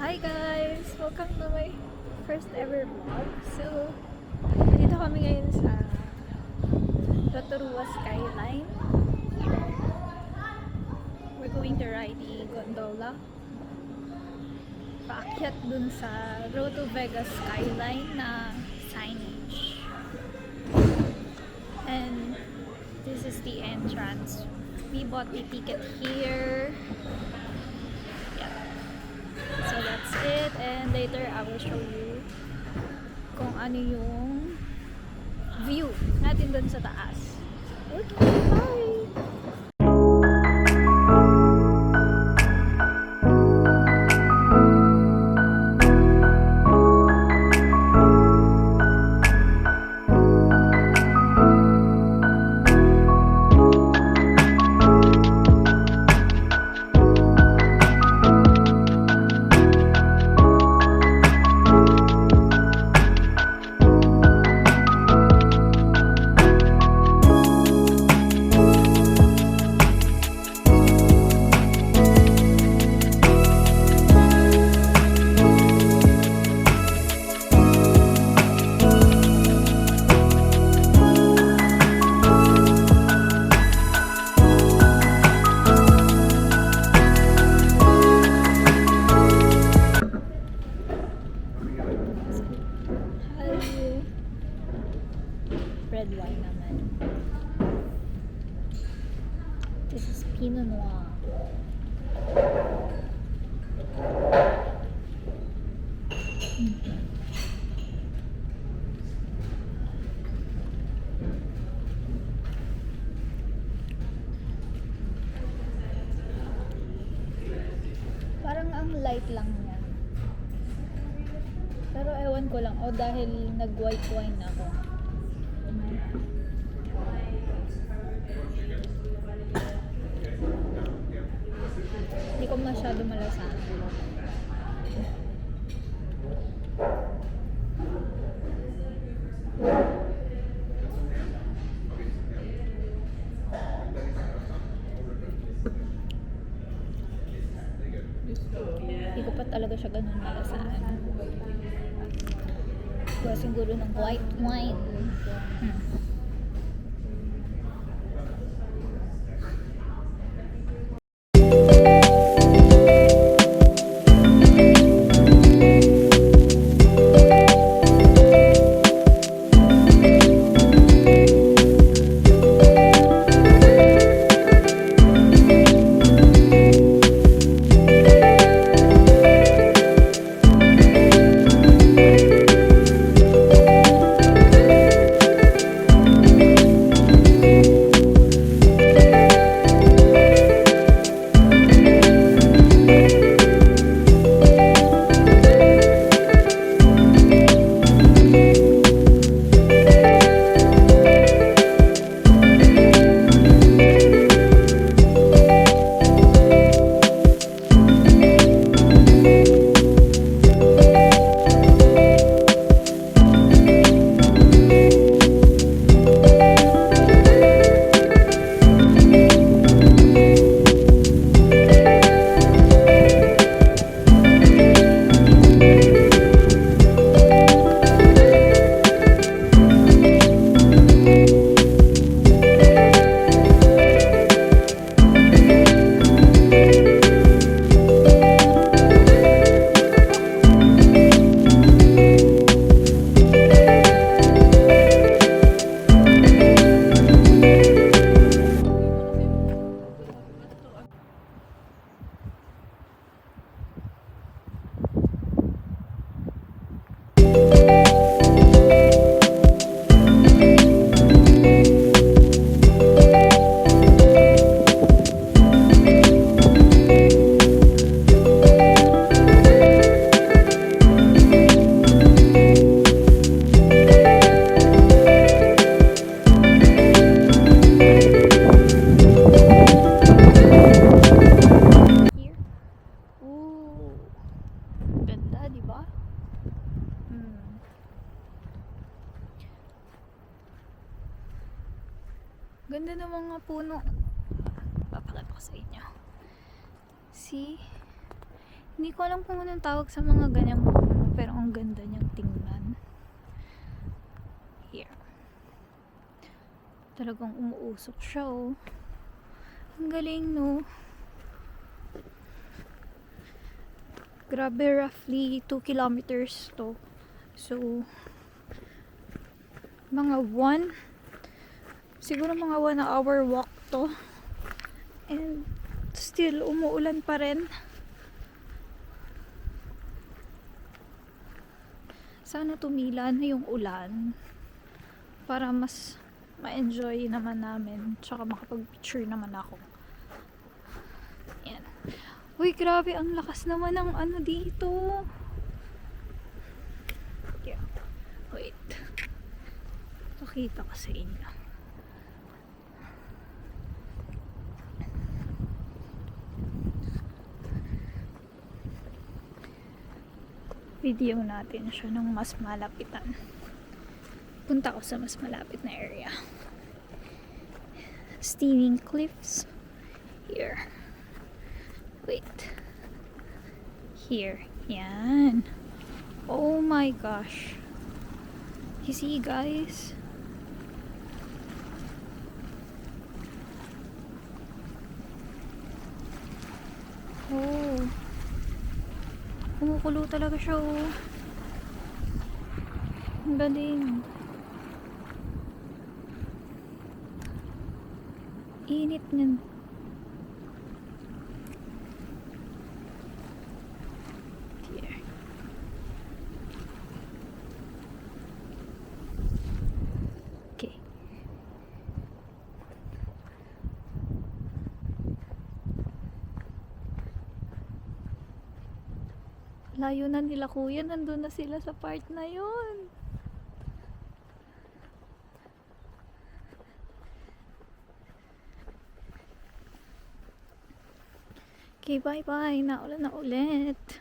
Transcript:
Hi guys! Welcome to my first ever vlog. So, dito kami ngayon sa Rotorua Skyline. We're going to ride the gondola. Paakyat dun sa Road to Vegas Skyline na signage. And this is the entrance. We bought the ticket here. So that's it, and later I will show you kung ano yung view natin dun sa taas. Okay, bye! Red wine naman. This is Pinot Noir. Parang ang light lang niya. Pero ewan ko lang. O dahil nag-white wine ako. Hindi ko masyado malasahan. Hindi ko pa talaga siya ganun malasahan. Kaya siguro ng white wine. Ganda ng mga puno. Papakita ko sa inyo. See? Hindi ko alam kung anong tawag sa mga ganyang puno, pero ang ganda niyang tingnan. Here. Talagang umuusok siya, oh. Ang galing, no? Grabe, roughly 2 kilometers to. So, siguro mga 1 hour walk to. And still, umuulan pa rin. Sana tumila na yung ulan para mas ma-enjoy naman namin, tsaka makapag-picture naman ako. Yan. Uy, grabe, ang lakas naman ng ano dito. Yeah. Wait. Pakita ko sa inyo. Video natin siya nung mas malapitan. Punta ko sa mas malapit na area. Steaming Cliffs. Here. Wait. Here. Yan. Oh my gosh. You see, guys? Oh. Kumukulo talaga siya, oh. Ang galing. Init niyan. Here. Okay. Layo na nila, kuya. Nandun na sila sa part na yun. Okay, bye-bye. Naulan na ulit.